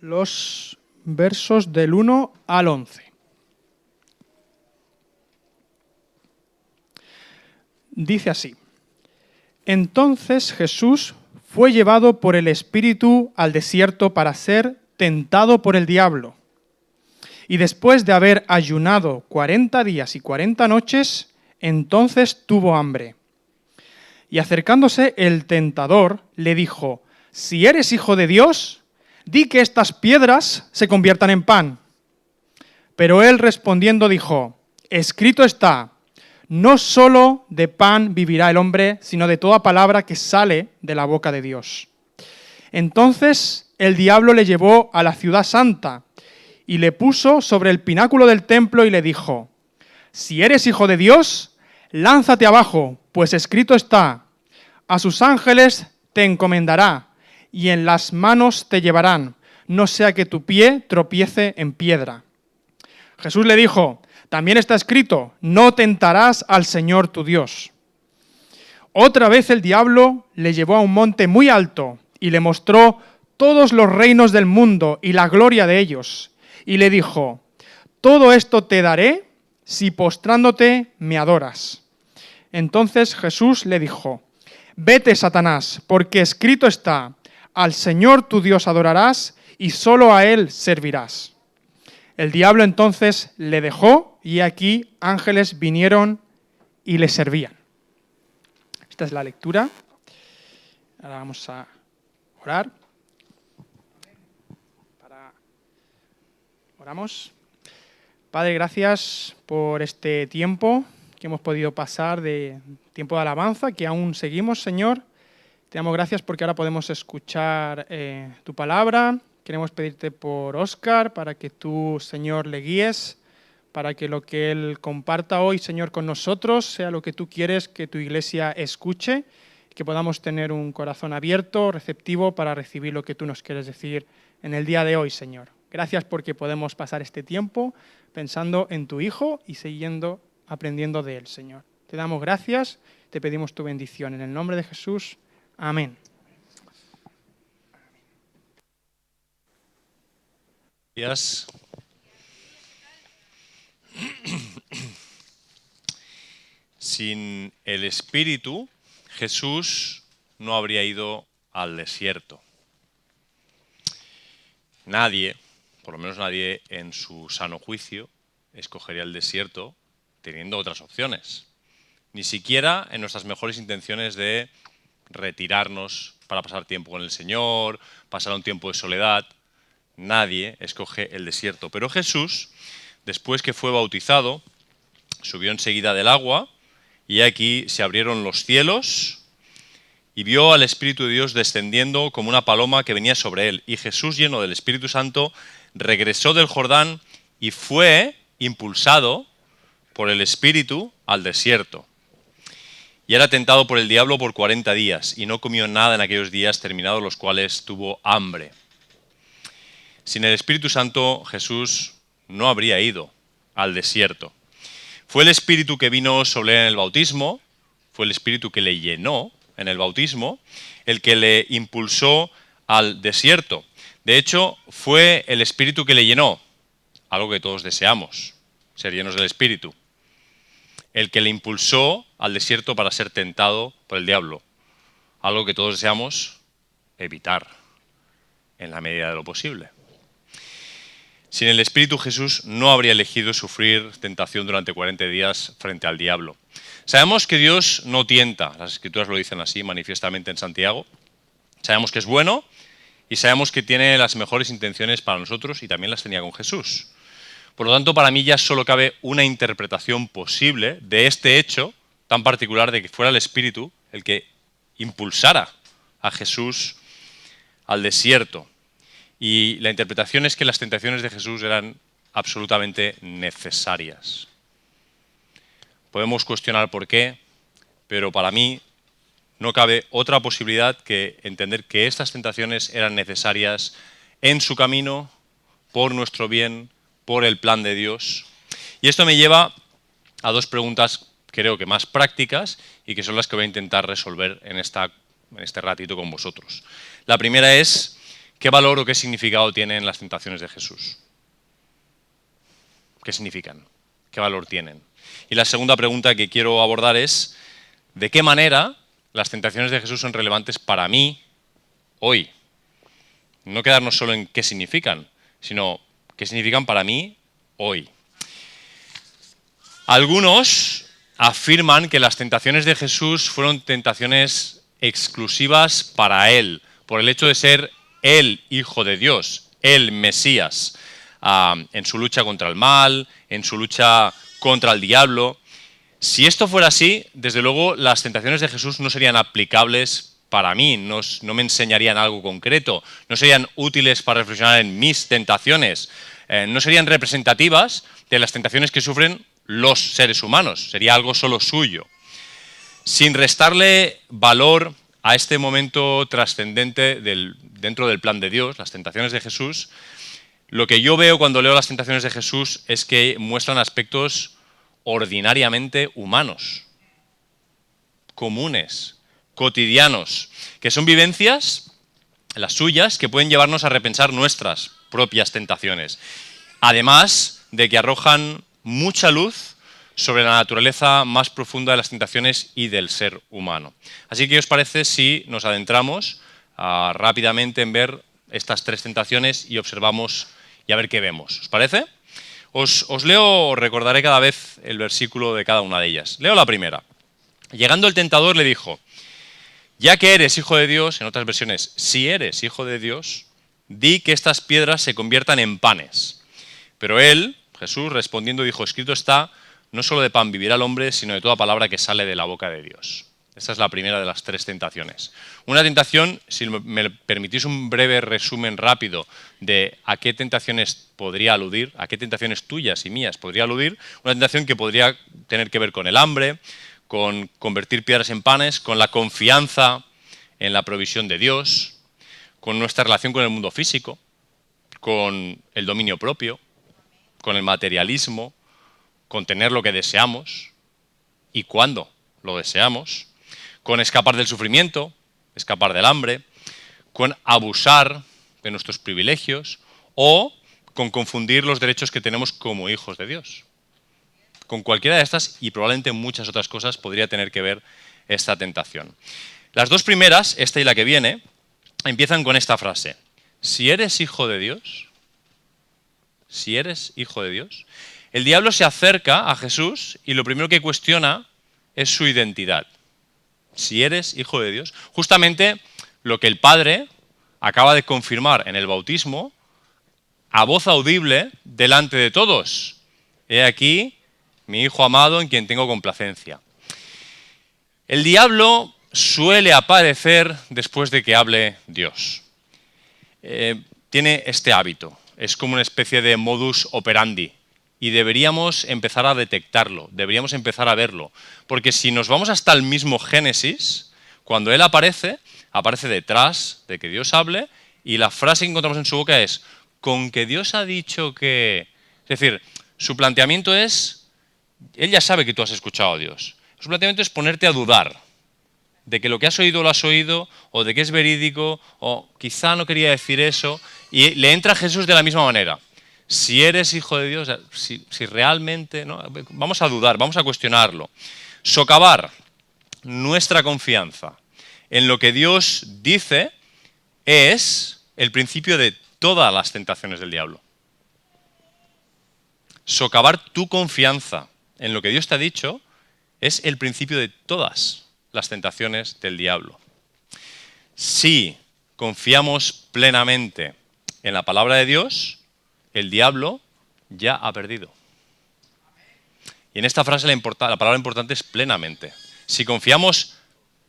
los versos del 1 al 11. Dice así: Entonces Jesús fue llevado por el Espíritu al desierto para ser tentado por el diablo. Y después de haber ayunado 40 días y 40 noches, entonces tuvo hambre. Y acercándose el tentador, le dijo: Si eres hijo de Dios, di que estas piedras se conviertan en pan. Pero él respondiendo dijo: Escrito está, no solo de pan vivirá el hombre, sino de toda palabra que sale de la boca de Dios. Entonces el diablo le llevó a la ciudad santa y le puso sobre el pináculo del templo y le dijo: Si eres hijo de Dios, lánzate abajo, pues escrito está, a sus ángeles te encomendará, y en las manos te llevarán, no sea que tu pie tropiece en piedra. Jesús le dijo: También está escrito, no tentarás al Señor tu Dios. Otra vez el diablo le llevó a un monte muy alto y le mostró todos los reinos del mundo y la gloria de ellos. Y le dijo: Todo esto te daré si postrándote me adoras. Entonces Jesús le dijo: Vete, Satanás, porque escrito está, al Señor tu Dios adorarás y solo a Él servirás. El diablo entonces le dejó y aquí ángeles vinieron y le servían. Esta es la lectura. Ahora vamos a orar. Oramos. Padre, gracias por este tiempo que hemos podido pasar, de tiempo de alabanza, que aún seguimos, Señor. Te damos gracias porque ahora podemos escuchar tu palabra. Queremos pedirte por Óscar, para que tú, Señor, le guíes, para que lo que él comparta hoy, Señor, con nosotros, sea lo que tú quieres que tu iglesia escuche, que podamos tener un corazón abierto, receptivo, para recibir lo que tú nos quieres decir en el día de hoy, Señor. Gracias porque podemos pasar este tiempo pensando en tu Hijo y siguiendo aprendiendo de él, Señor. Te damos gracias, te pedimos tu bendición. En el nombre de Jesús, amén. Gracias. Sin el Espíritu, Jesús no habría ido al desierto. Nadie, por lo menos nadie en su sano juicio, escogería el desierto teniendo otras opciones. Ni siquiera en nuestras mejores intenciones de retirarnos para pasar tiempo con el Señor, pasar un tiempo de soledad. Nadie escoge el desierto. Pero Jesús, después que fue bautizado, subió enseguida del agua y aquí se abrieron los cielos y vio al Espíritu de Dios descendiendo como una paloma que venía sobre él. Y Jesús, lleno del Espíritu Santo, regresó del Jordán y fue impulsado por el Espíritu al desierto. Y era tentado por el diablo por 40 días y no comió nada en aquellos días, terminados los cuales tuvo hambre. Sin el Espíritu Santo, Jesús no habría ido al desierto. Fue el Espíritu que vino sobre él en el bautismo, fue el Espíritu que le llenó en el bautismo, el que le impulsó al desierto. De hecho, fue el Espíritu que le llenó, algo que todos deseamos, ser llenos del Espíritu. El que le impulsó al desierto para ser tentado por el diablo, algo que todos deseamos evitar en la medida de lo posible. Sin el Espíritu, Jesús no habría elegido sufrir tentación durante 40 días frente al diablo. Sabemos que Dios no tienta, las Escrituras lo dicen así manifiestamente en Santiago. Sabemos que es bueno y sabemos que tiene las mejores intenciones para nosotros y también las tenía con Jesús. Por lo tanto, para mí ya solo cabe una interpretación posible de este hecho tan particular de que fuera el Espíritu el que impulsara a Jesús al desierto. Y la interpretación es que las tentaciones de Jesús eran absolutamente necesarias. Podemos cuestionar por qué, pero para mí no cabe otra posibilidad que entender que estas tentaciones eran necesarias en su camino, por nuestro bien, por el plan de Dios. Y esto me lleva a dos preguntas, creo que más prácticas, y que son las que voy a intentar resolver en este ratito con vosotros. La primera es: ¿Qué valor o qué significado tienen las tentaciones de Jesús? ¿Qué significan? ¿Qué valor tienen? Y la segunda pregunta que quiero abordar es, ¿de qué manera las tentaciones de Jesús son relevantes para mí hoy? No quedarnos solo en qué significan, sino qué significan para mí hoy. Algunos afirman que las tentaciones de Jesús fueron tentaciones exclusivas para él, por el hecho de ser el Hijo de Dios, el Mesías, en su lucha contra el mal, en su lucha contra el diablo. Si esto fuera así, desde luego las tentaciones de Jesús no serían aplicables para mí, no me enseñarían algo concreto, no serían útiles para reflexionar en mis tentaciones, no serían representativas de las tentaciones que sufren los seres humanos, sería algo solo suyo. Sin restarle valor a este momento trascendente dentro del plan de Dios, las tentaciones de Jesús, lo que yo veo cuando leo las tentaciones de Jesús es que muestran aspectos ordinariamente humanos, comunes, cotidianos, que son vivencias, las suyas, que pueden llevarnos a repensar nuestras propias tentaciones. Además de que arrojan mucha luz sobre la naturaleza más profunda de las tentaciones y del ser humano. Así que, ¿qué os parece si nos adentramos rápidamente en ver estas tres tentaciones y observamos y a ver qué vemos? ¿Os parece? Os leo, recordaré cada vez el versículo de cada una de ellas. Leo la primera. Llegando el tentador le dijo, ya que eres hijo de Dios, en otras versiones, si eres hijo de Dios, di que estas piedras se conviertan en panes. Pero él, Jesús, respondiendo dijo, escrito está, no solo de pan vivirá el hombre, sino de toda palabra que sale de la boca de Dios. Esta es la primera de las tres tentaciones. Una tentación, si me permitís un breve resumen rápido de a qué tentaciones podría aludir, a qué tentaciones tuyas y mías podría aludir, una tentación que podría tener que ver con el hambre, con convertir piedras en panes, con la confianza en la provisión de Dios, con nuestra relación con el mundo físico, con el dominio propio, con el materialismo, con tener lo que deseamos y cuándo lo deseamos, con escapar del sufrimiento, escapar del hambre, con abusar de nuestros privilegios o con confundir los derechos que tenemos como hijos de Dios. Con cualquiera de estas y probablemente muchas otras cosas podría tener que ver esta tentación. Las dos primeras, esta y la que viene, empiezan con esta frase. Si eres hijo de Dios, el diablo se acerca a Jesús y lo primero que cuestiona es su identidad. Si eres hijo de Dios, justamente lo que el Padre acaba de confirmar en el bautismo a voz audible delante de todos. He aquí mi Hijo amado en quien tengo complacencia. El diablo suele aparecer después de que hable Dios. Tiene este hábito, es como una especie de modus operandi y deberíamos empezar a detectarlo, deberíamos empezar a verlo, porque si nos vamos hasta el mismo Génesis, cuando él aparece detrás de que Dios hable y la frase que encontramos en su boca es con que Dios ha dicho que... Es decir, su planteamiento es, él ya sabe que tú has escuchado a Dios, su planteamiento es ponerte a dudar de que lo que has oído lo has oído, o de que es verídico, o quizá no quería decir eso, y le entra Jesús de la misma manera. Si eres hijo de Dios, si realmente, ¿no? Vamos a dudar, vamos a cuestionarlo. Socavar nuestra confianza en lo que Dios dice es el principio de todas las tentaciones del diablo. Socavar tu confianza en lo que Dios te ha dicho es el principio de todas las tentaciones del diablo. Si confiamos plenamente en la palabra de Dios, el diablo ya ha perdido. Y en esta frase la palabra importante es plenamente. Si confiamos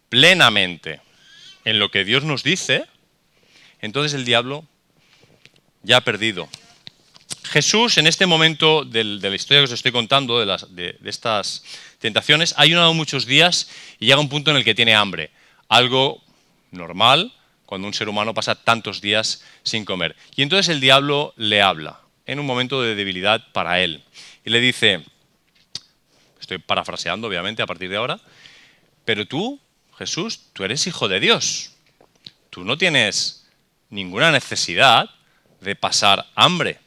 plenamente en lo que Dios nos dice, entonces el diablo ya ha perdido. Jesús, en este momento de la historia que os estoy contando, de estas tentaciones, ha ayunado muchos días y llega un punto en el que tiene hambre. Algo normal cuando un ser humano pasa tantos días sin comer. Y entonces el diablo le habla, en un momento de debilidad para él. Y le dice, estoy parafraseando obviamente a partir de ahora, pero tú, Jesús, tú eres hijo de Dios. Tú no tienes ninguna necesidad de pasar hambre.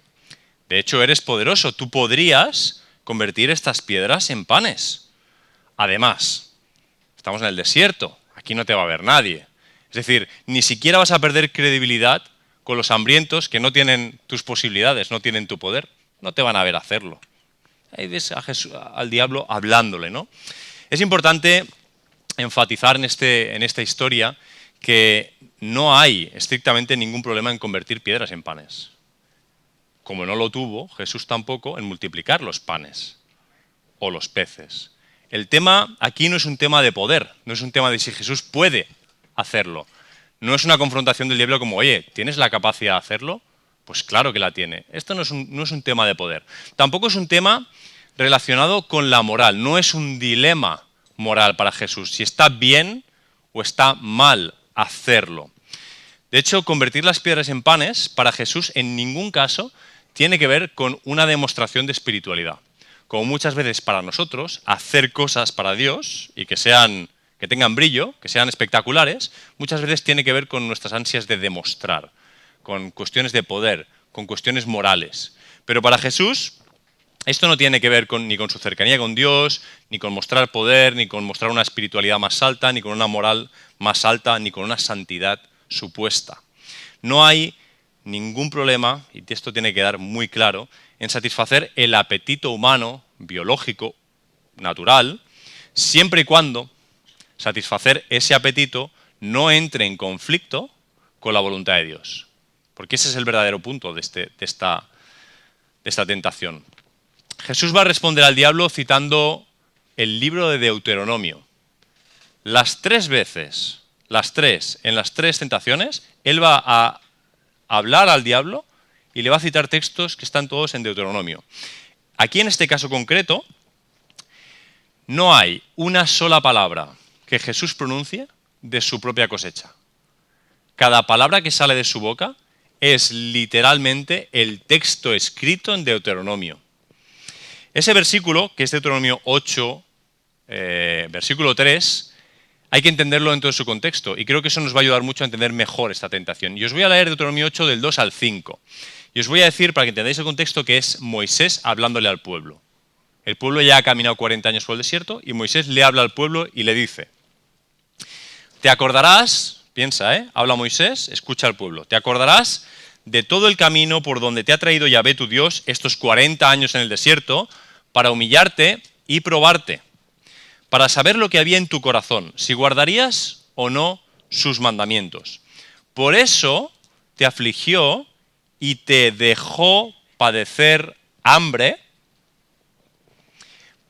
De hecho, eres poderoso. Tú podrías convertir estas piedras en panes. Además, estamos en el desierto. Aquí no te va a ver nadie. Es decir, ni siquiera vas a perder credibilidad con los hambrientos que no tienen tus posibilidades, no tienen tu poder. No te van a ver hacerlo. Ahí ves a Jesús, al diablo hablándole, ¿no? Es importante enfatizar en esta historia que no hay estrictamente ningún problema en convertir piedras en panes. Como no lo tuvo, Jesús tampoco en multiplicar los panes o los peces. El tema aquí no es un tema de poder, no es un tema de si Jesús puede hacerlo. No es una confrontación del diablo como, oye, ¿tienes la capacidad de hacerlo? Pues claro que la tiene. Esto no es un tema de poder. Tampoco es un tema relacionado con la moral, no es un dilema moral para Jesús, si está bien o está mal hacerlo. De hecho, convertir las piedras en panes para Jesús en ningún caso tiene que ver con una demostración de espiritualidad. Como muchas veces para nosotros, hacer cosas para Dios y que tengan brillo, que sean espectaculares, muchas veces tiene que ver con nuestras ansias de demostrar, con cuestiones de poder, con cuestiones morales. Pero para Jesús, esto no tiene que ver ni con su cercanía con Dios, ni con mostrar poder, ni con mostrar una espiritualidad más alta, ni con una moral más alta, ni con una santidad supuesta. No hay ningún problema, y esto tiene que quedar muy claro, en satisfacer el apetito humano, biológico, natural, siempre y cuando satisfacer ese apetito no entre en conflicto con la voluntad de Dios. Porque ese es el verdadero punto de esta tentación. Jesús va a responder al diablo citando el libro de Deuteronomio. Las tres veces, en las tres tentaciones, él va a hablar al diablo y le va a citar textos que están todos en Deuteronomio. Aquí en este caso concreto, no hay una sola palabra que Jesús pronuncie de su propia cosecha. Cada palabra que sale de su boca es literalmente el texto escrito en Deuteronomio. Ese versículo, que es Deuteronomio 8, versículo 3, hay que entenderlo en todo su contexto y creo que eso nos va a ayudar mucho a entender mejor esta tentación. Y os voy a leer Deuteronomio 8 del 2 al 5. Y os voy a decir, para que entendáis el contexto, que es Moisés hablándole al pueblo. El pueblo ya ha caminado 40 años por el desierto y Moisés le habla al pueblo y le dice: te acordarás, piensa, habla Moisés, escucha al pueblo, te acordarás de todo el camino por donde te ha traído Yahvé tu Dios estos 40 años en el desierto para humillarte y probarte, para saber lo que había en tu corazón, si guardarías o no sus mandamientos. Por eso te afligió y te dejó padecer hambre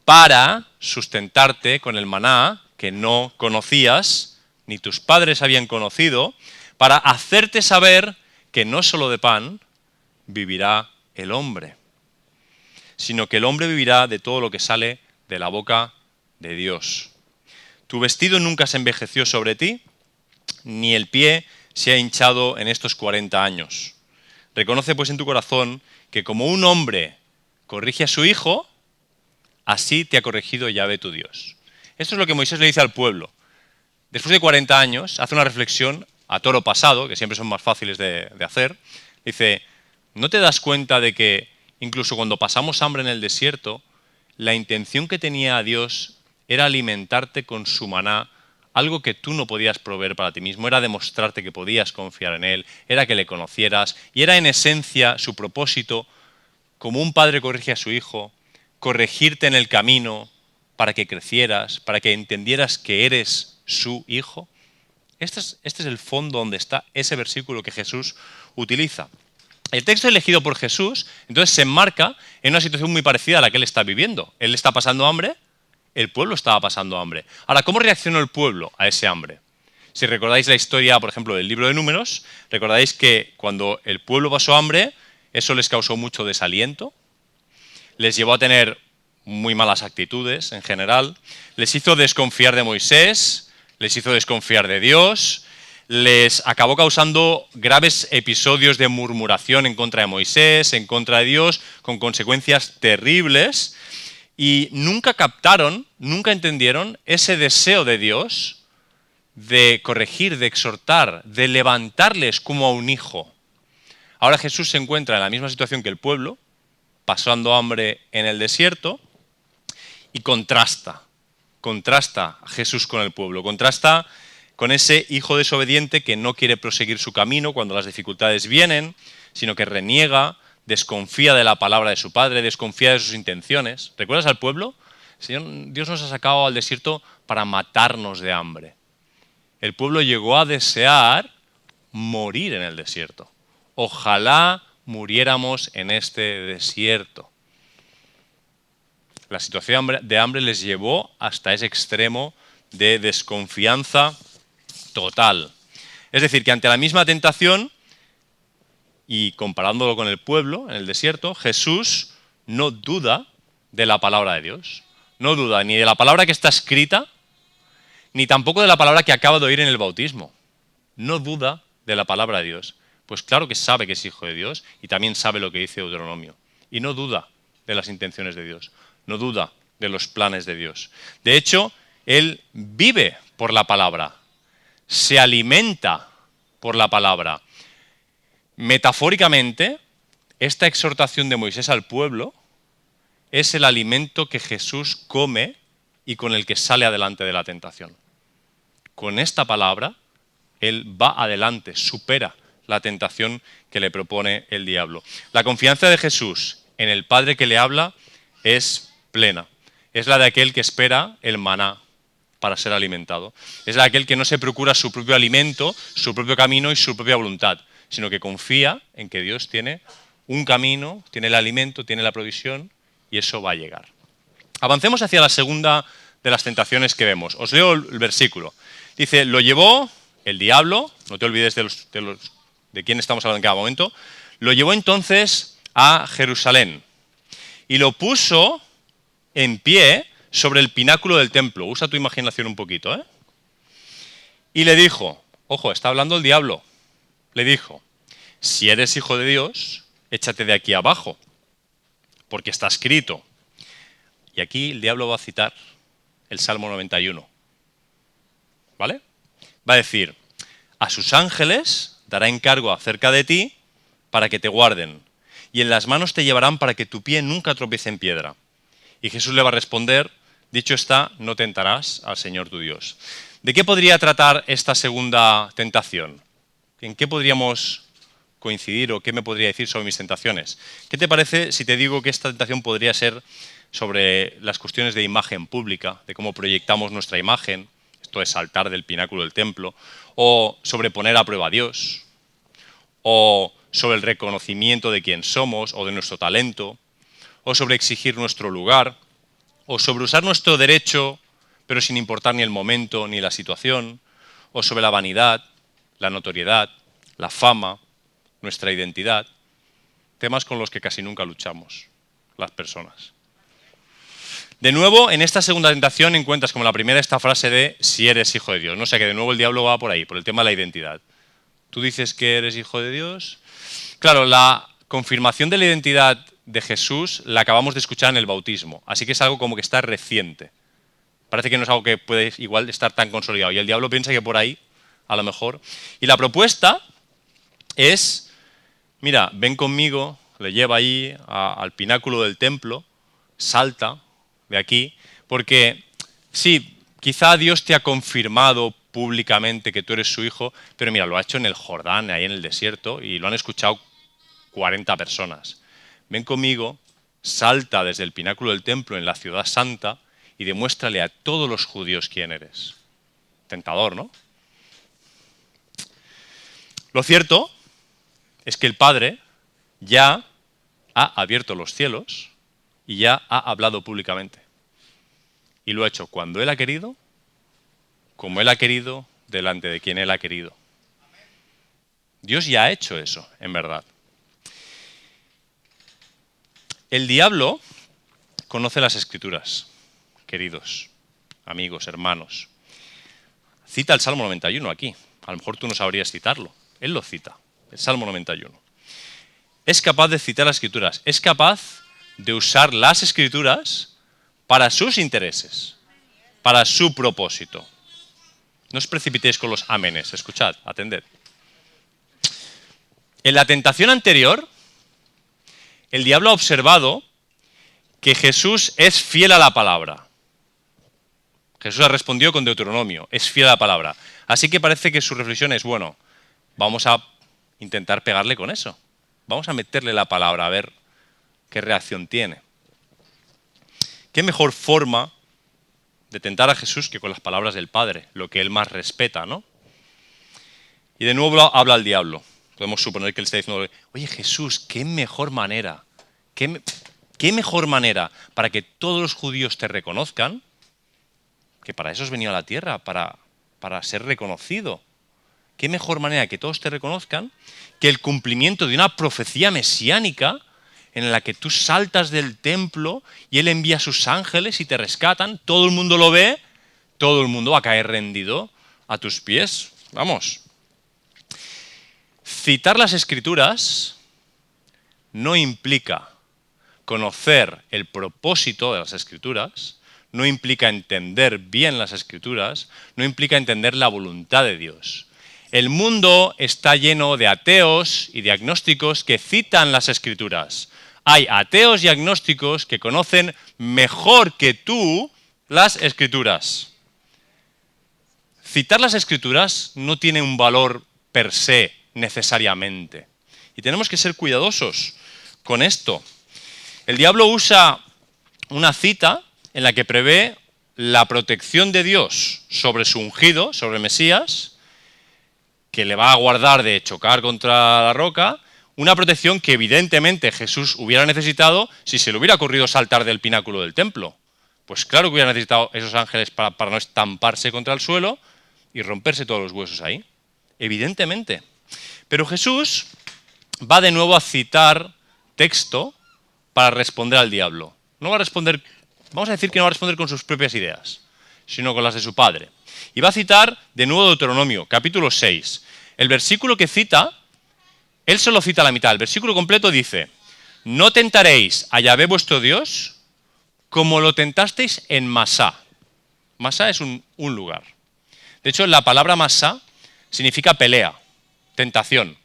para sustentarte con el maná que no conocías, ni tus padres habían conocido, para hacerte saber que no solo de pan vivirá el hombre, sino que el hombre vivirá de todo lo que sale de la boca de Dios. Tu vestido nunca se envejeció sobre ti, ni el pie se ha hinchado en estos 40 años. Reconoce pues en tu corazón que como un hombre corrige a su hijo, así te ha corregido Yahvé tu Dios. Esto es lo que Moisés le dice al pueblo. Después de 40 años, hace una reflexión a toro pasado, que siempre son más fáciles de hacer. Dice, ¿no te das cuenta de que incluso cuando pasamos hambre en el desierto, la intención que tenía Dios era alimentarte con su maná, algo que tú no podías proveer para ti mismo, era demostrarte que podías confiar en Él, era que le conocieras, y era en esencia su propósito, como un padre corrige a su hijo, corregirte en el camino para que crecieras, para que entendieras que eres su hijo? Este es el fondo donde está ese versículo que Jesús utiliza. El texto elegido por Jesús, entonces, se enmarca en una situación muy parecida a la que él está viviendo. Él está pasando hambre, el pueblo estaba pasando hambre. Ahora, ¿cómo reaccionó el pueblo a ese hambre? Si recordáis la historia, por ejemplo, del libro de Números, recordáis que cuando el pueblo pasó hambre, eso les causó mucho desaliento, les llevó a tener muy malas actitudes en general, les hizo desconfiar de Moisés, les hizo desconfiar de Dios, les acabó causando graves episodios de murmuración en contra de Moisés, en contra de Dios, con consecuencias terribles, y nunca captaron, nunca entendieron ese deseo de Dios de corregir, de exhortar, de levantarles como a un hijo. Ahora Jesús se encuentra en la misma situación que el pueblo, pasando hambre en el desierto, y contrasta a Jesús con el pueblo, contrasta con ese hijo desobediente que no quiere proseguir su camino cuando las dificultades vienen, sino que reniega, desconfía de la palabra de su padre, desconfía de sus intenciones. ¿Recuerdas al pueblo? Dios nos ha sacado al desierto para matarnos de hambre. El pueblo llegó a desear morir en el desierto. Ojalá muriéramos en este desierto. La situación de hambre les llevó hasta ese extremo de desconfianza total. Es decir, que ante la misma tentación, y comparándolo con el pueblo en el desierto, Jesús no duda de la palabra de Dios. No duda ni de la palabra que está escrita, ni tampoco de la palabra que acaba de oír en el bautismo. No duda de la palabra de Dios. Pues claro que sabe que es hijo de Dios y también sabe lo que dice Deuteronomio. Y no duda de las intenciones de Dios. No duda de los planes de Dios. De hecho, él vive por la palabra. Se alimenta por la palabra. Metafóricamente, esta exhortación de Moisés al pueblo es el alimento que Jesús come y con el que sale adelante de la tentación. Con esta palabra, él va adelante, supera la tentación que le propone el diablo. La confianza de Jesús en el Padre que le habla es plena. Es la de aquel que espera el maná para ser alimentado. Es la de aquel que no se procura su propio alimento, su propio camino y su propia voluntad, sino que confía en que Dios tiene un camino, tiene el alimento, tiene la provisión y eso va a llegar. Avancemos hacia la segunda de las tentaciones que vemos. Os leo el versículo. Dice, lo llevó el diablo, no te olvides de quién estamos hablando en cada momento, lo llevó entonces a Jerusalén y lo puso en pie sobre el pináculo del templo. Usa tu imaginación un poquito, ¿eh? Y le dijo, ojo, está hablando el diablo, le dijo, si eres hijo de Dios, échate de aquí abajo, porque está escrito. Y aquí el diablo va a citar el Salmo 91. ¿Vale? Va a decir, a sus ángeles dará encargo acerca de ti para que te guarden, y en las manos te llevarán para que tu pie nunca tropiece en piedra. Y Jesús le va a responder, dicho está, no tentarás al Señor tu Dios. ¿De qué podría tratar esta segunda tentación? ¿En qué podríamos coincidir o qué me podría decir sobre mis tentaciones? ¿Qué te parece si te digo que esta tentación podría ser sobre las cuestiones de imagen pública, de cómo proyectamos nuestra imagen, esto es saltar del pináculo del templo, o sobre poner a prueba a Dios, o sobre el reconocimiento de quién somos o de nuestro talento, o sobre exigir nuestro lugar, o sobre usar nuestro derecho pero sin importar ni el momento ni la situación, o sobre la vanidad, la notoriedad, la fama, nuestra identidad, temas con los que casi nunca luchamos las personas. De nuevo, en esta segunda tentación encuentras como la primera esta frase de si eres hijo de Dios. No sé, que de nuevo el diablo va por ahí, por el tema de la identidad. ¿Tú dices que eres hijo de Dios? Claro, la confirmación de la identidad de Jesús la acabamos de escuchar en el bautismo, así que es algo como que está reciente. Parece que no es algo que puede igual estar tan consolidado y el diablo piensa que por ahí, a lo mejor. Y la propuesta es, mira, ven conmigo, le lleva ahí al pináculo del templo, salta de aquí, porque sí, quizá Dios te ha confirmado públicamente que tú eres su hijo, pero mira, lo ha hecho en el Jordán, ahí en el desierto, y lo han escuchado 40 personas. Ven conmigo, salta desde el pináculo del templo en la ciudad santa y demuéstrale a todos los judíos quién eres. Tentador, ¿no? Lo cierto es que el Padre ya ha abierto los cielos y ya ha hablado públicamente. Y lo ha hecho cuando Él ha querido, como Él ha querido, delante de quien Él ha querido. Dios ya ha hecho eso, en verdad. El diablo conoce las Escrituras, queridos amigos, hermanos. Cita el Salmo 91 aquí. A lo mejor tú no sabrías citarlo. Él lo cita, el Salmo 91. Es capaz de citar las Escrituras. Es capaz de usar las Escrituras para sus intereses, para su propósito. No os precipitéis con los amenes. Escuchad, atended. En la tentación anterior, el diablo ha observado que Jesús es fiel a la palabra. Jesús ha respondido con Deuteronomio, es fiel a la palabra. Así que parece que su reflexión es, bueno, vamos a intentar pegarle con eso. Vamos a meterle la palabra a ver qué reacción tiene. ¿Qué mejor forma de tentar a Jesús que con las palabras del Padre, lo que él más respeta, ¿no? Y de nuevo habla el diablo. Podemos suponer que él está diciendo, oye Jesús, qué mejor manera, qué mejor manera para que todos los judíos te reconozcan, que para eso has venido a la tierra, para ser reconocido. Qué mejor manera que todos te reconozcan que el cumplimiento de una profecía mesiánica en la que tú saltas del templo y él envía a sus ángeles y te rescatan, todo el mundo lo ve, todo el mundo va a caer rendido a tus pies. Vamos. Citar las Escrituras no implica conocer el propósito de las Escrituras, no implica entender bien las Escrituras, no implica entender la voluntad de Dios. El mundo está lleno de ateos y de agnósticos que citan las Escrituras. Hay ateos y agnósticos que conocen mejor que tú las Escrituras. Citar las Escrituras no tiene un valor per se, necesariamente. Y tenemos que ser cuidadosos con esto. El diablo usa una cita en la que prevé la protección de Dios sobre su ungido, sobre Mesías, que le va a guardar de chocar contra la roca, una protección que evidentemente Jesús hubiera necesitado si se le hubiera ocurrido saltar del pináculo del templo. Pues claro que hubiera necesitado esos ángeles para no estamparse contra el suelo y romperse todos los huesos ahí. Evidentemente. Pero Jesús va de nuevo a citar texto para responder al diablo. No va a responder, vamos a decir que no va a responder con sus propias ideas, sino con las de su padre. Y va a citar de nuevo Deuteronomio, capítulo 6. El versículo que cita, él solo cita la mitad. El versículo completo dice, no tentaréis a Yahvé vuestro Dios como lo tentasteis en Masá. Masá es un lugar. De hecho, la palabra Masá significa pelea, tentación.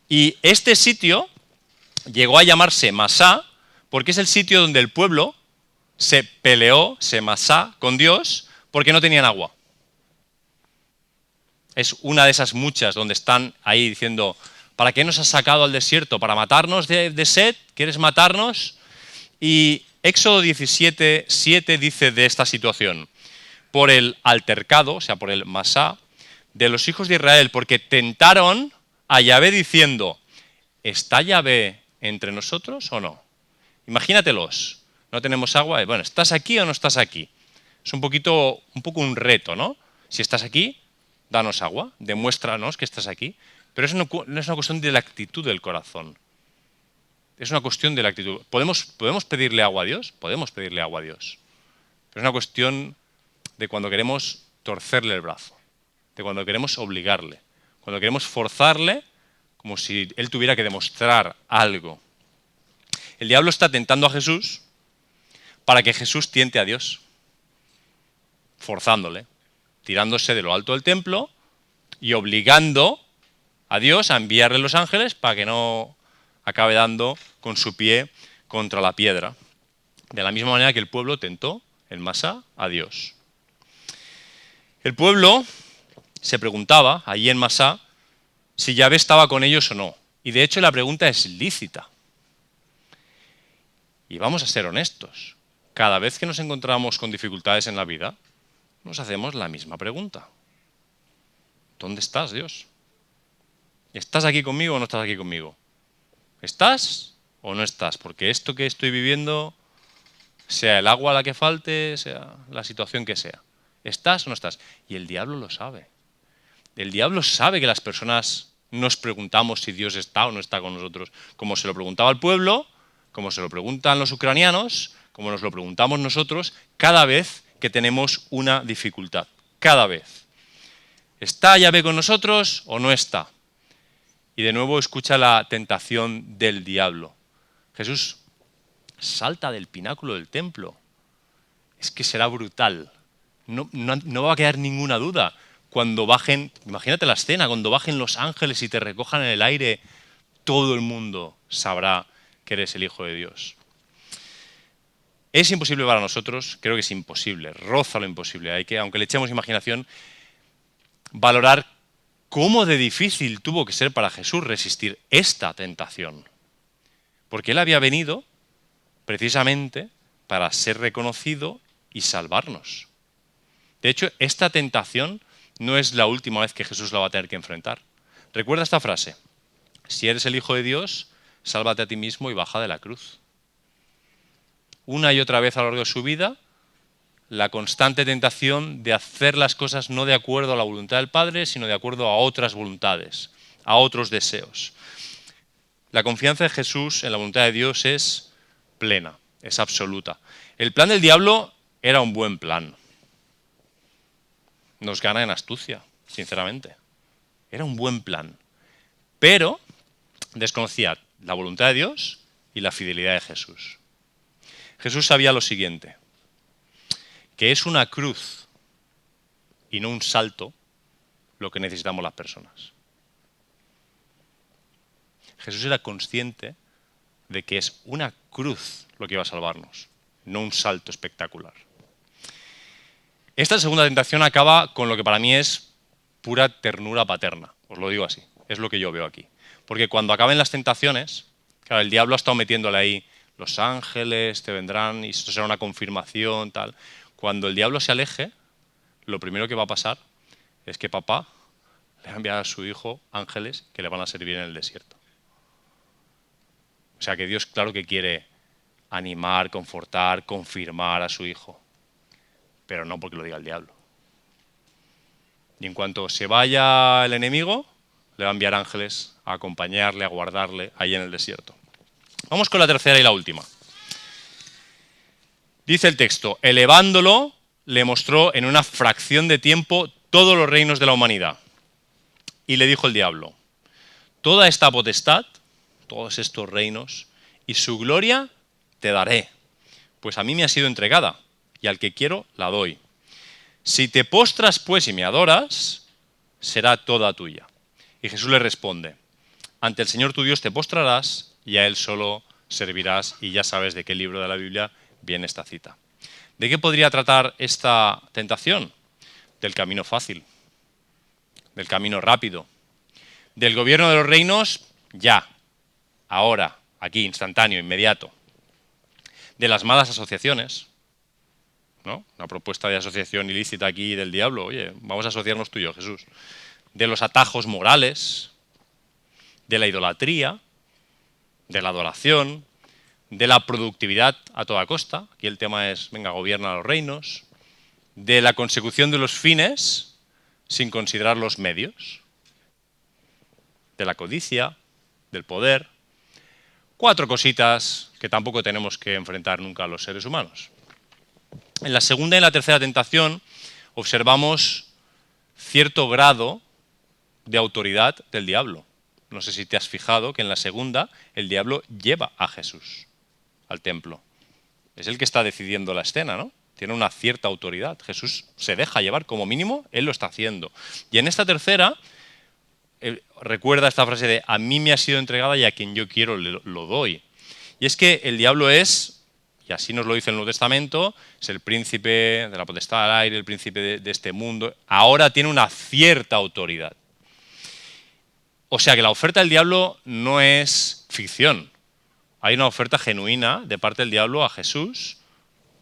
Y este sitio llegó a llamarse Masá porque es el sitio donde el pueblo se peleó, se masá con Dios porque no tenían agua. Es una de esas muchas donde están ahí diciendo, ¿para qué nos has sacado al desierto? ¿Para matarnos de sed? ¿Quieres matarnos? Y Éxodo 17:7 dice de esta situación, por el altercado, o sea, por el masá, de los hijos de Israel, porque tentaron a Yahvé diciendo, ¿está Yahvé entre nosotros o no? Imagínatelos, no tenemos agua, bueno, ¿estás aquí o no estás aquí? Es un poco un reto, ¿no? Si estás aquí, danos agua, demuéstranos que estás aquí. Pero eso no es una cuestión de la actitud del corazón. Es una cuestión de la actitud. ¿Podemos pedirle agua a Dios? Podemos pedirle agua a Dios. Pero es una cuestión de cuando queremos torcerle el brazo, de cuando queremos obligarle, cuando queremos forzarle como si él tuviera que demostrar algo. El diablo está tentando a Jesús para que Jesús tiente a Dios, forzándole, tirándose de lo alto del templo y obligando a Dios a enviarle los ángeles para que no acabe dando con su pie contra la piedra. De la misma manera que el pueblo tentó en Masá a Dios. El pueblo se preguntaba, allí en Masá, si Yahvé estaba con ellos o no. Y de hecho la pregunta es lícita. Y vamos a ser honestos. Cada vez que nos encontramos con dificultades en la vida, nos hacemos la misma pregunta. ¿Dónde estás, Dios? ¿Estás aquí conmigo o no estás aquí conmigo? ¿Estás o no estás? Porque esto que estoy viviendo, sea el agua la que falte, sea la situación que sea, ¿estás o no estás? Y el diablo lo sabe. El diablo sabe que las personas nos preguntamos si Dios está o no está con nosotros, como se lo preguntaba al pueblo, como se lo preguntan los ucranianos, como nos lo preguntamos nosotros, cada vez que tenemos una dificultad. Cada vez. ¿Está Yahvé con nosotros o no está? Y de nuevo escucha la tentación del diablo. Jesús salta del pináculo del templo. Es que será brutal. No va a quedar ninguna duda. cuando bajen, imagínate la escena, cuando bajen los ángeles y te recojan en el aire, todo el mundo sabrá que eres el Hijo de Dios. Es imposible para nosotros, creo que es imposible, roza lo imposible. Hay que, aunque le echemos imaginación, valorar cómo de difícil tuvo que ser para Jesús resistir esta tentación. Porque Él había venido precisamente para ser reconocido y salvarnos. De hecho, esta tentación no es la última vez que Jesús la va a tener que enfrentar. Recuerda esta frase: si eres el Hijo de Dios, sálvate a ti mismo y baja de la cruz. Una y otra vez a lo largo de su vida, la constante tentación de hacer las cosas no de acuerdo a la voluntad del Padre, sino de acuerdo a otras voluntades, a otros deseos. La confianza de Jesús en la voluntad de Dios es plena, es absoluta. El plan del diablo era un buen plan. Nos gana en astucia, sinceramente. Era un buen plan. Pero desconocía la voluntad de Dios y la fidelidad de Jesús. Jesús sabía lo siguiente: que es una cruz y no un salto lo que necesitamos las personas. Jesús era consciente de que es una cruz lo que iba a salvarnos, no un salto espectacular. Esta segunda tentación acaba con lo que para mí es pura ternura paterna, os lo digo así, es lo que yo veo aquí. Porque cuando acaben las tentaciones, claro, el diablo ha estado metiéndole ahí: los ángeles te vendrán y esto será una confirmación, tal. Cuando el diablo se aleje, lo primero que va a pasar es que papá le va a enviar a su hijo ángeles que le van a servir en el desierto. O sea que Dios, claro que quiere animar, confortar, confirmar a su hijo, pero no porque lo diga el diablo. Y en cuanto se vaya el enemigo, le va a enviar ángeles a acompañarle, a guardarle ahí en el desierto. Vamos con la tercera y la última. Dice el texto: elevándolo, le mostró en una fracción de tiempo todos los reinos de la humanidad. Y le dijo el diablo: toda esta potestad, todos estos reinos y su gloria te daré, pues a mí me ha sido entregada, y al que quiero la doy. Si te postras pues y me adoras, será toda tuya. Y Jesús le responde: ante el Señor tu Dios te postrarás y a Él solo servirás. Y ya sabes de qué libro de la Biblia viene esta cita. ¿De qué podría tratar esta tentación? Del camino fácil, del camino rápido, del gobierno de los reinos ya, ahora, aquí, instantáneo, inmediato, de las malas asociaciones, ¿no? Una propuesta de asociación ilícita aquí del diablo: oye, vamos a asociarnos tú y yo, Jesús. De los atajos morales, de la idolatría, de la adoración, de la productividad a toda costa. Aquí el tema es: venga, gobierna los reinos. De la consecución de los fines sin considerar los medios. De la codicia, del poder. 4 cositas que tampoco tenemos que enfrentar nunca a los seres humanos. En la segunda y la tercera tentación observamos cierto grado de autoridad del diablo. No sé si te has fijado que en la segunda el diablo lleva a Jesús al templo. Es el que está decidiendo la escena, ¿no? Tiene una cierta autoridad. Jesús se deja llevar, como mínimo, él lo está haciendo. Y en esta tercera, recuerda esta frase de: a mí me ha sido entregada y a quien yo quiero lo doy. Y es que el diablo es, y así nos lo dice el Nuevo Testamento, es el príncipe de la potestad del aire, el príncipe de este mundo. Ahora tiene una cierta autoridad. O sea que la oferta del diablo no es ficción. Hay una oferta genuina de parte del diablo a Jesús.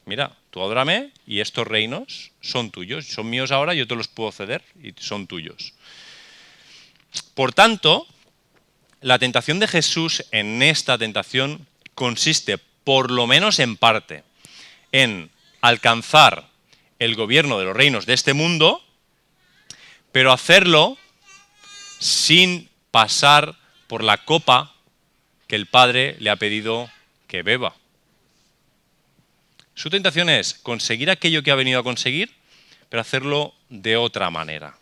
Mira, tú adórame y estos reinos son tuyos, son míos ahora, yo te los puedo ceder y son tuyos. Por tanto, la tentación de Jesús en esta tentación consiste, por lo menos en parte, en alcanzar el gobierno de los reinos de este mundo, pero hacerlo sin pasar por la copa que el Padre le ha pedido que beba. Su tentación es conseguir aquello que ha venido a conseguir, pero hacerlo de otra manera.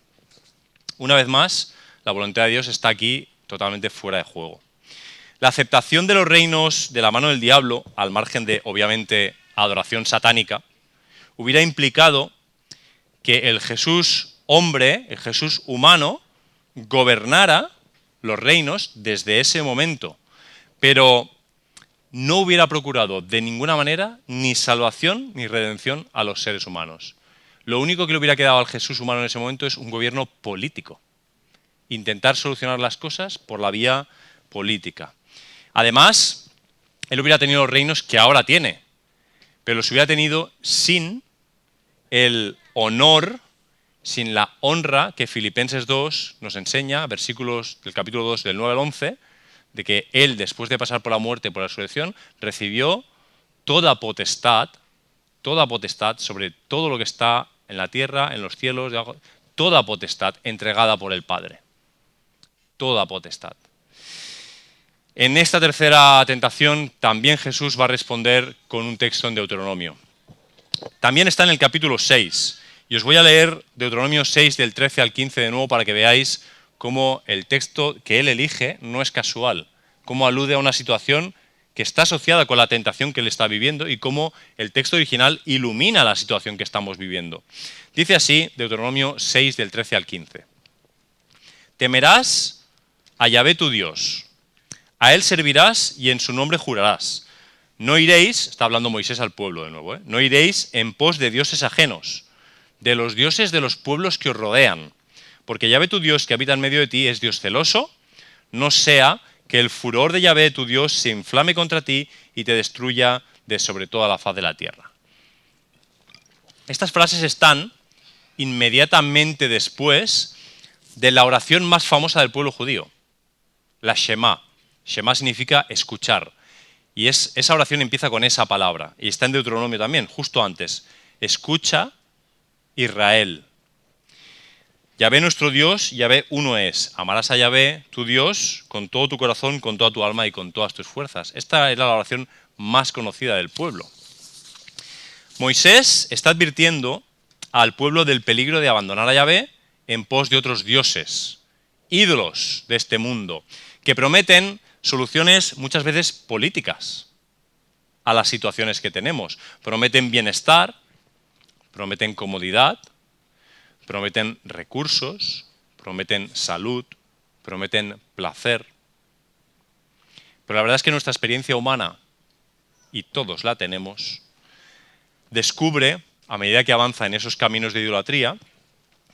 Una vez más, la voluntad de Dios está aquí totalmente fuera de juego. La aceptación de los reinos de la mano del diablo, al margen de, obviamente, adoración satánica, hubiera implicado que el Jesús hombre, el Jesús humano, gobernara los reinos desde ese momento, pero no hubiera procurado de ninguna manera ni salvación ni redención a los seres humanos. Lo único que le hubiera quedado al Jesús humano en ese momento es un gobierno político. Intentar solucionar las cosas por la vía política. Además, él hubiera tenido los reinos que ahora tiene, pero los hubiera tenido sin el honor, sin la honra que Filipenses 2 nos enseña, versículos del capítulo 2 del 9 al 11, de que él, después de pasar por la muerte y por la resurrección, recibió toda potestad sobre todo lo que está en la tierra, en los cielos, toda potestad entregada por el Padre. Toda potestad. En esta tercera tentación también Jesús va a responder con un texto en Deuteronomio. También está en el capítulo 6. Y os voy a leer Deuteronomio 6 del 13 al 15 de nuevo para que veáis cómo el texto que él elige no es casual, cómo alude a una situación que está asociada con la tentación que él está viviendo y cómo el texto original ilumina la situación que estamos viviendo. Dice así Deuteronomio 6 del 13 al 15. Temerás a Yahvé tu Dios, a él servirás y en su nombre jurarás. No iréis, está hablando Moisés al pueblo de nuevo, no iréis en pos de dioses ajenos, de los dioses de los pueblos que os rodean, porque Yahvé tu Dios que habita en medio de ti es Dios celoso, no sea que el furor de Yahvé tu Dios se inflame contra ti y te destruya de sobre toda la faz de la tierra. Estas frases están inmediatamente después de la oración más famosa del pueblo judío, la Shema. Shema significa escuchar. Y esa oración empieza con esa palabra. Y está en Deuteronomio también, justo antes. Escucha, Israel. Yahvé nuestro Dios, Yahvé uno es. Amarás a Yahvé, tu Dios, con todo tu corazón, con toda tu alma y con todas tus fuerzas. Esta era la oración más conocida del pueblo. Moisés está advirtiendo al pueblo del peligro de abandonar a Yahvé en pos de otros dioses, ídolos de este mundo, que prometen soluciones muchas veces políticas a las situaciones que tenemos. Prometen bienestar, prometen comodidad, prometen recursos, prometen salud, prometen placer. Pero la verdad es que nuestra experiencia humana, y todos la tenemos, descubre, a medida que avanza en esos caminos de idolatría,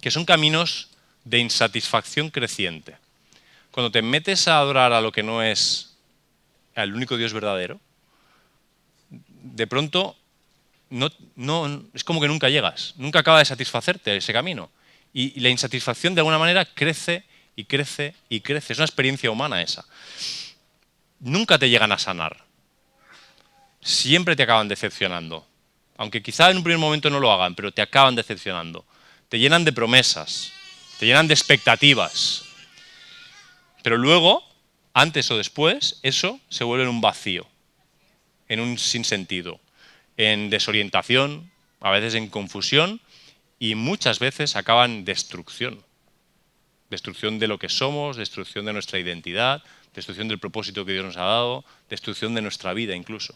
que son caminos de insatisfacción creciente. Cuando te metes a adorar a lo que no es el único Dios verdadero, de pronto es como que nunca llegas, nunca acaba de satisfacerte ese camino. Y la insatisfacción de alguna manera crece y crece y crece. Es una experiencia humana esa. Nunca te llegan a sanar. Siempre te acaban decepcionando. Aunque quizá en un primer momento no lo hagan, pero te acaban decepcionando. Te llenan de promesas, te llenan de expectativas. Pero luego, antes o después, eso se vuelve en un vacío, en un sinsentido, en desorientación, a veces en confusión y muchas veces acaba en destrucción. Destrucción de lo que somos, destrucción de nuestra identidad, destrucción del propósito que Dios nos ha dado, destrucción de nuestra vida incluso.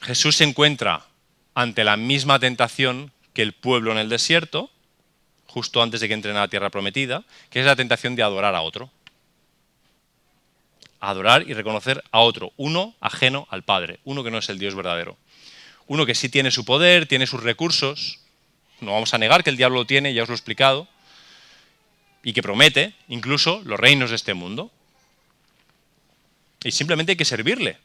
Jesús se encuentra ante la misma tentación que el pueblo en el desierto, justo antes de que entren a la tierra prometida, que es la tentación de adorar a otro. Adorar y reconocer a otro, uno ajeno al Padre, uno que no es el Dios verdadero. Uno que sí tiene su poder, tiene sus recursos, no vamos a negar que el diablo lo tiene, ya os lo he explicado, y que promete incluso los reinos de este mundo. Y simplemente hay que servirle,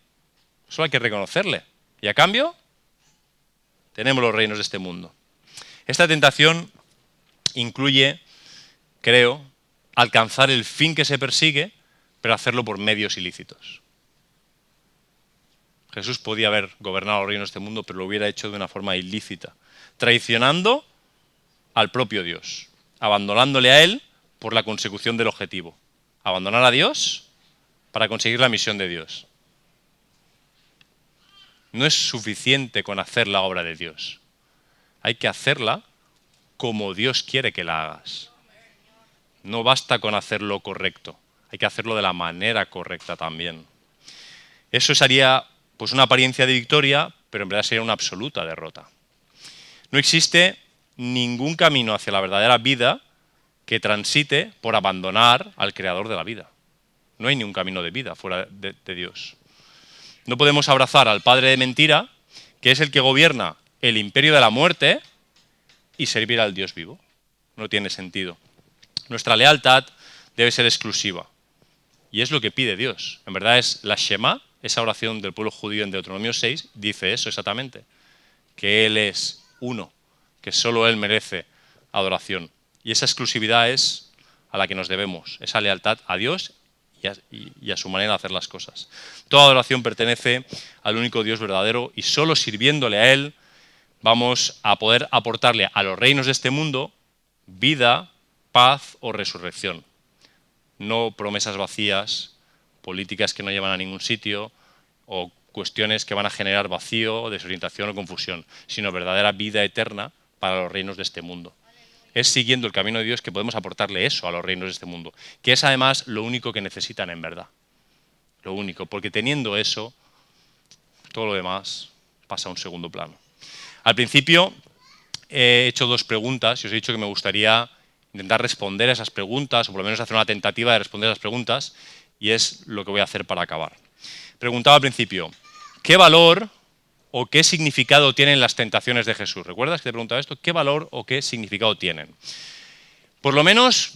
solo hay que reconocerle. Y a cambio, tenemos los reinos de este mundo. Esta tentación incluye, creo, alcanzar el fin que se persigue, pero hacerlo por medios ilícitos. Jesús podía haber gobernado los reinos de este mundo, pero lo hubiera hecho de una forma ilícita, traicionando al propio Dios, abandonándole a Él por la consecución del objetivo. Abandonar a Dios para conseguir la misión de Dios. No es suficiente con hacer la obra de Dios. Hay que hacerla como Dios quiere que la hagas. No basta con hacer lo correcto, hay que hacerlo de la manera correcta también. Eso sería pues una apariencia de victoria, pero en verdad sería una absoluta derrota. No existe ningún camino hacia la verdadera vida que transite por abandonar al creador de la vida. No hay ningún camino de vida fuera de Dios. No podemos abrazar al padre de mentira, que es el que gobierna el imperio de la muerte, y servir al Dios vivo. No tiene sentido. Nuestra lealtad debe ser exclusiva. Y es lo que pide Dios. En verdad es la Shema, esa oración del pueblo judío en Deuteronomio 6, dice eso exactamente. Que Él es uno, que solo Él merece adoración. Y esa exclusividad es a la que nos debemos, esa lealtad a Dios y a su manera de hacer las cosas. Toda adoración pertenece al único Dios verdadero y solo sirviéndole a Él vamos a poder aportarle a los reinos de este mundo vida, paz o resurrección. No promesas vacías, políticas que no llevan a ningún sitio o cuestiones que van a generar vacío, desorientación o confusión, sino verdadera vida eterna para los reinos de este mundo. Es siguiendo el camino de Dios que podemos aportarle eso a los reinos de este mundo, que es además lo único que necesitan en verdad. Lo único, porque teniendo eso, todo lo demás pasa a un segundo plano. Al principio he hecho dos preguntas y os he dicho que me gustaría intentar responder a esas preguntas, o por lo menos hacer una tentativa de responder a esas preguntas, y es lo que voy a hacer para acabar. Preguntaba al principio, ¿qué valor o qué significado tienen las tentaciones de Jesús? ¿Recuerdas que te preguntaba esto? ¿Qué valor o qué significado tienen? Por lo menos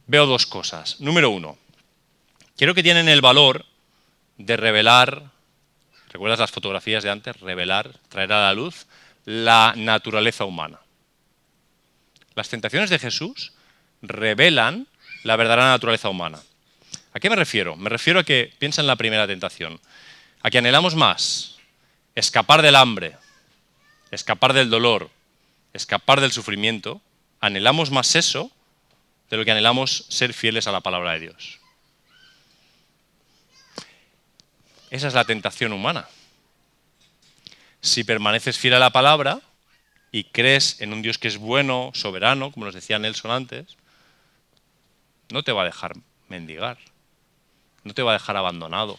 veo dos cosas. Número uno, creo que tienen el valor de revelar, ¿recuerdas las fotografías de antes? Revelar, traer a la luz la naturaleza humana. Las tentaciones de Jesús revelan la verdadera naturaleza humana. ¿A qué me refiero? Me refiero a que, piensa en la primera tentación, a que anhelamos más escapar del hambre, escapar del dolor, escapar del sufrimiento, anhelamos más eso de lo que anhelamos ser fieles a la palabra de Dios. Esa es la tentación humana. Si permaneces fiel a la palabra y crees en un Dios que es bueno, soberano, como nos decía Nelson antes, no te va a dejar mendigar, no te va a dejar abandonado.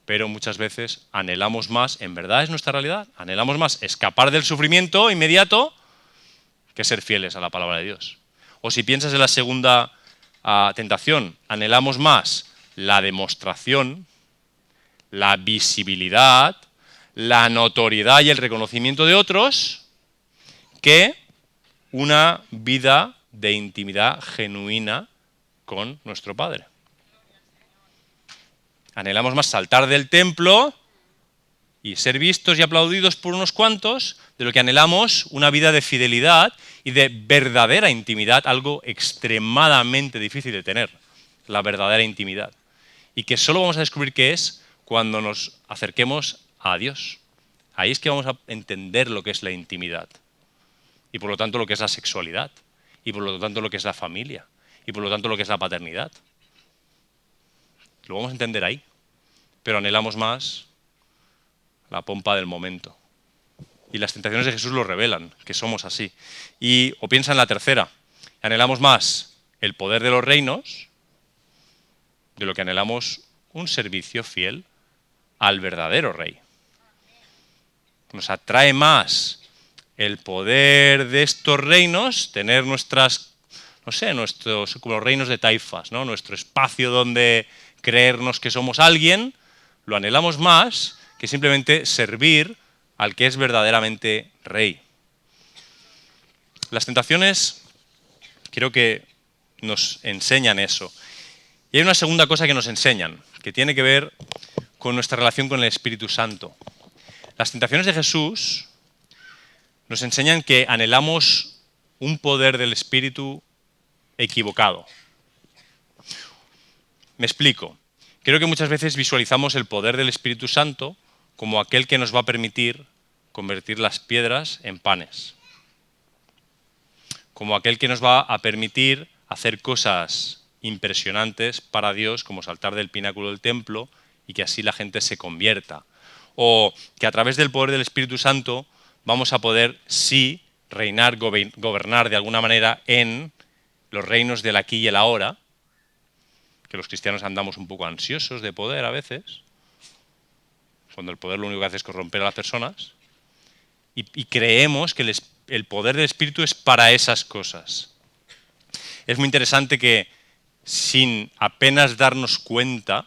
Pero muchas veces anhelamos más, en verdad es nuestra realidad, anhelamos más escapar del sufrimiento inmediato que ser fieles a la palabra de Dios. O si piensas en la segunda tentación, anhelamos más la demostración, la visibilidad, la notoriedad y el reconocimiento de otros que una vida de intimidad genuina con nuestro Padre. Anhelamos más saltar del templo y ser vistos y aplaudidos por unos cuantos de lo que anhelamos una vida de fidelidad y de verdadera intimidad, algo extremadamente difícil de tener, la verdadera intimidad. Y que solo vamos a descubrir qué es cuando nos acerquemos a Dios. Ahí es que vamos a entender lo que es la intimidad y por lo tanto lo que es la sexualidad y por lo tanto lo que es la familia y por lo tanto lo que es la paternidad. Lo vamos a entender ahí, pero anhelamos más la pompa del momento. Y las tentaciones de Jesús lo revelan, que somos así. O piensa en la tercera, anhelamos más el poder de los reinos de lo que anhelamos un servicio fiel al verdadero rey. Nos atrae más el poder de estos reinos, tener nuestros como los reinos de taifas, ¿no? Nuestro espacio donde creernos que somos alguien, lo anhelamos más que simplemente servir al que es verdaderamente rey. Las tentaciones creo que nos enseñan eso. Y hay una segunda cosa que nos enseñan, que tiene que ver con nuestra relación con el Espíritu Santo. Las tentaciones de Jesús nos enseñan que anhelamos un poder del Espíritu equivocado. Me explico. Creo que muchas veces visualizamos el poder del Espíritu Santo como aquel que nos va a permitir convertir las piedras en panes. Como aquel que nos va a permitir hacer cosas impresionantes para Dios, como saltar del pináculo del templo y que así la gente se convierta. O que a través del poder del Espíritu Santo vamos a poder, sí, reinar, gobernar de alguna manera en los reinos del aquí y el ahora, que los cristianos andamos un poco ansiosos de poder a veces, cuando el poder lo único que hace es corromper a las personas, y creemos que el poder del Espíritu es para esas cosas. Es muy interesante que sin apenas darnos cuenta,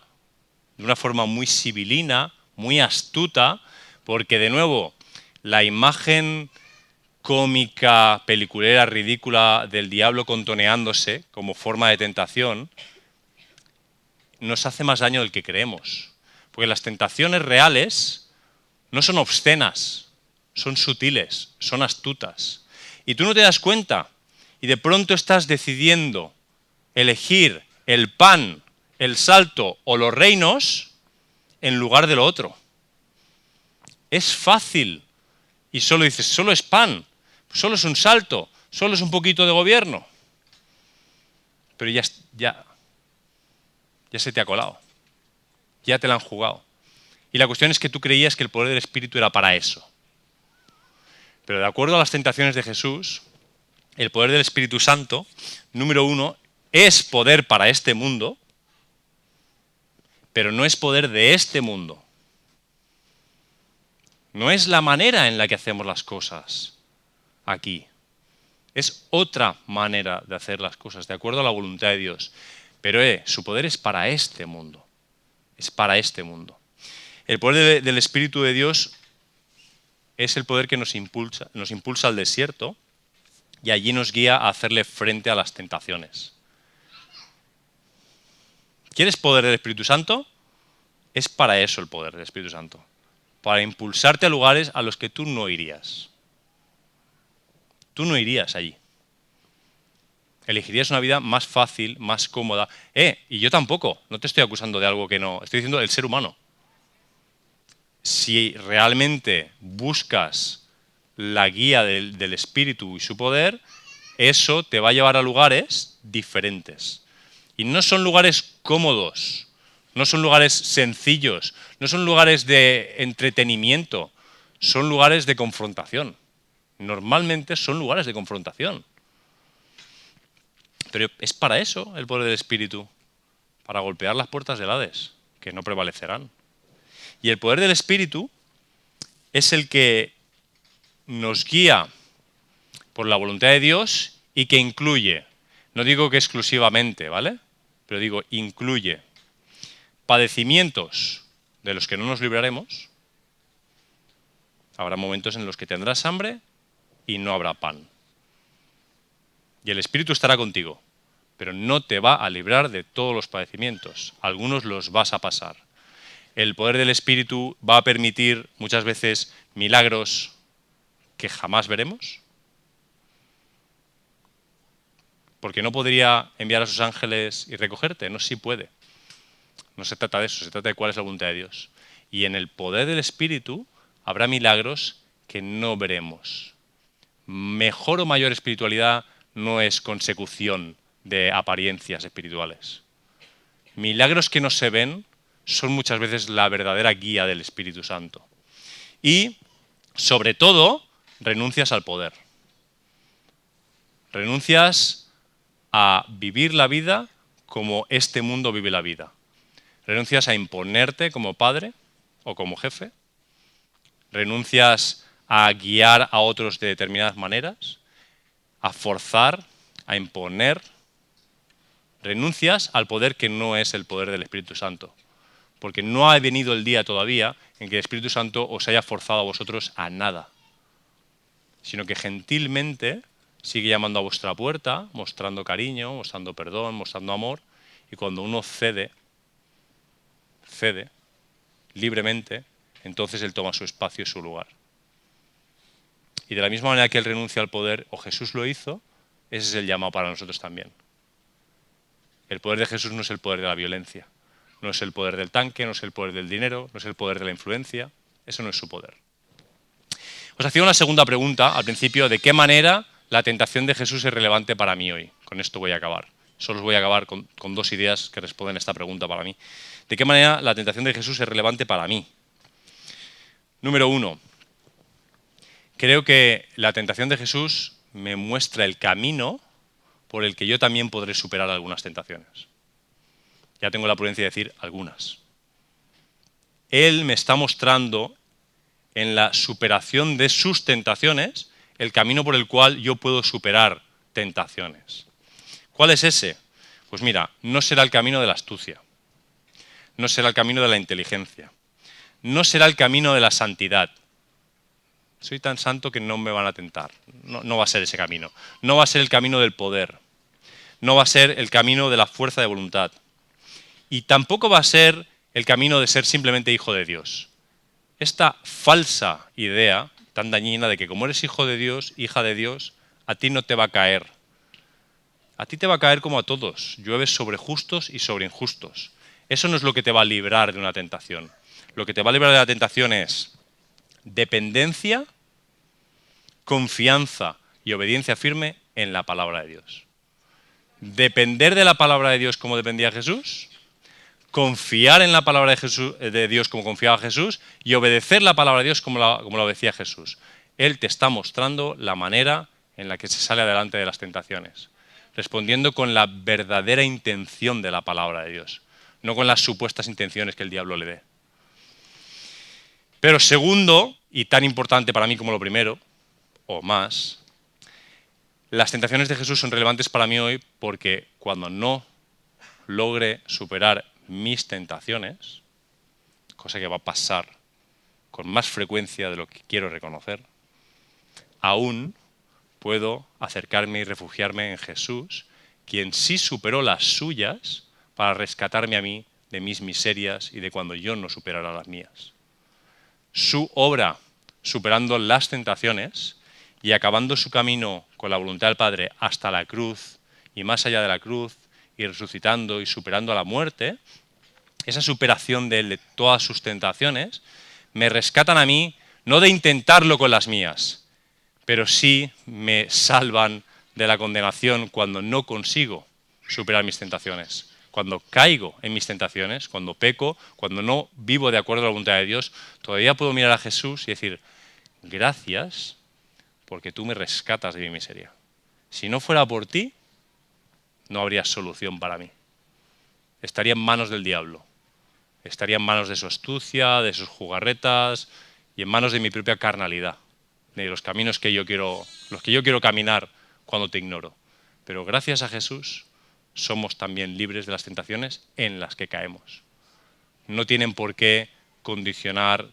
de una forma muy sibilina, muy astuta, porque de nuevo, la imagen cómica, peliculera, ridícula del diablo contoneándose como forma de tentación, nos hace más daño del que creemos. Porque las tentaciones reales no son obscenas, son sutiles, son astutas. Y tú no te das cuenta y de pronto estás decidiendo elegir el pan, el salto o los reinos en lugar de lo otro. Es fácil y solo dices, solo es pan, solo es un salto, solo es un poquito de gobierno. Pero ya se te ha colado, ya te la han jugado. Y la cuestión es que tú creías que el poder del Espíritu era para eso. Pero de acuerdo a las tentaciones de Jesús, el poder del Espíritu Santo, número 1, es poder para este mundo, pero no es poder de este mundo. No es la manera en la que hacemos las cosas aquí. Es otra manera de hacer las cosas, de acuerdo a la voluntad de Dios. Pero su poder es para este mundo. Es para este mundo. El poder del Espíritu de Dios es el poder que nos impulsa al desierto y allí nos guía a hacerle frente a las tentaciones. ¿Quieres poder del Espíritu Santo? Es para eso el poder del Espíritu Santo. Para impulsarte a lugares a los que tú no irías. Tú no irías allí. Elegirías una vida más fácil, más cómoda. Y yo tampoco. No te estoy acusando de algo que no. Estoy diciendo el ser humano. Si realmente buscas la guía del Espíritu y su poder, eso te va a llevar a lugares diferentes. Y no son lugares cómodos, no son lugares sencillos, no son lugares de entretenimiento, son lugares de confrontación. Normalmente son lugares de confrontación. Pero es para eso el poder del Espíritu, para golpear las puertas del Hades, que no prevalecerán. Y el poder del Espíritu es el que nos guía por la voluntad de Dios y que incluye, no digo que exclusivamente, ¿vale? Pero digo, incluye padecimientos de los que no nos libraremos. Habrá momentos en los que tendrás hambre y no habrá pan. Y el Espíritu estará contigo, pero no te va a librar de todos los padecimientos. Algunos los vas a pasar. El poder del Espíritu va a permitir muchas veces milagros que jamás veremos. Porque no podría enviar a sus ángeles y recogerte. No, sí puede. No se trata de eso, se trata de cuál es la voluntad de Dios. Y en el poder del Espíritu habrá milagros que no veremos. Mejor o mayor espiritualidad no es consecución de apariencias espirituales. Milagros que no se ven son muchas veces la verdadera guía del Espíritu Santo. Y, sobre todo, renuncias al poder. Renuncias a vivir la vida como este mundo vive la vida. Renuncias a imponerte como padre o como jefe. Renuncias a guiar a otros de determinadas maneras, a forzar, a imponer. Renuncias al poder que no es el poder del Espíritu Santo. Porque no ha venido el día todavía en que el Espíritu Santo os haya forzado a vosotros a nada. Sino que gentilmente sigue llamando a vuestra puerta, mostrando cariño, mostrando perdón, mostrando amor. Y cuando uno cede libremente, entonces Él toma su espacio y su lugar. Y de la misma manera que Él renuncia al poder, o Jesús lo hizo, ese es el llamado para nosotros también. El poder de Jesús no es el poder de la violencia, no es el poder del tanque, no es el poder del dinero, no es el poder de la influencia, eso no es su poder. Os hacía una segunda pregunta al principio, ¿de qué manera la tentación de Jesús es relevante para mí hoy? Con esto voy a acabar. Solo os voy a acabar con dos ideas que responden a esta pregunta para mí. ¿De qué manera la tentación de Jesús es relevante para mí? Número 1. Creo que la tentación de Jesús me muestra el camino por el que yo también podré superar algunas tentaciones. Ya tengo la prudencia de decir algunas. Él me está mostrando en la superación de sus tentaciones, el camino por el cual yo puedo superar tentaciones. ¿Cuál es ese? Pues mira, no será el camino de la astucia, no será el camino de la inteligencia, no será el camino de la santidad. Soy tan santo que no me van a tentar. No va a ser ese camino. No va a ser el camino del poder. No va a ser el camino de la fuerza de voluntad. Y tampoco va a ser el camino de ser simplemente hijo de Dios. Esta falsa idea tan dañina de que como eres hijo de Dios, hija de Dios, a ti no te va a caer. A ti te va a caer como a todos. Llueves sobre justos y sobre injustos. Eso no es lo que te va a librar de una tentación. Lo que te va a librar de la tentación es dependencia, confianza y obediencia firme en la palabra de Dios. Depender de la palabra de Dios como dependía Jesús, confiar en la palabra de Dios como confiaba Jesús y obedecer la palabra de Dios como la obedecía Jesús. Él te está mostrando la manera en la que se sale adelante de las tentaciones, respondiendo con la verdadera intención de la palabra de Dios, no con las supuestas intenciones que el diablo le dé. Pero segundo, y tan importante para mí como lo primero, o más, las tentaciones de Jesús son relevantes para mí hoy porque cuando no logre superar mis tentaciones, cosa que va a pasar con más frecuencia de lo que quiero reconocer, aún puedo acercarme y refugiarme en Jesús, quien sí superó las suyas para rescatarme a mí de mis miserias y de cuando yo no superara las mías. Su obra superando las tentaciones y acabando su camino con la voluntad del Padre hasta la cruz y más allá de la cruz y resucitando y superando a la muerte, esa superación de todas sus tentaciones me rescatan a mí no de intentarlo con las mías, pero sí me salvan de la condenación cuando no consigo superar mis tentaciones. Cuando caigo en mis tentaciones, cuando peco, cuando no vivo de acuerdo a la voluntad de Dios, todavía puedo mirar a Jesús y decir, gracias porque tú me rescatas de mi miseria. Si no fuera por ti, no habría solución para mí. Estaría en manos del diablo. Estaría en manos de su astucia, de sus jugarretas y en manos de mi propia carnalidad, de los caminos que yo quiero caminar cuando te ignoro. Pero gracias a Jesús somos también libres de las tentaciones en las que caemos. No tienen por qué condicionar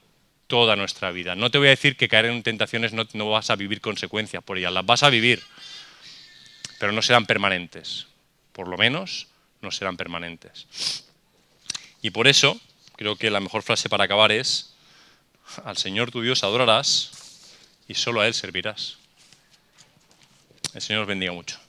toda nuestra vida. No te voy a decir que caer en tentaciones no vas a vivir consecuencias por ellas, las vas a vivir, pero no serán permanentes. Por lo menos no serán permanentes. Y por eso creo que la mejor frase para acabar es: al Señor tu Dios adorarás y solo a Él servirás. El Señor os bendiga mucho.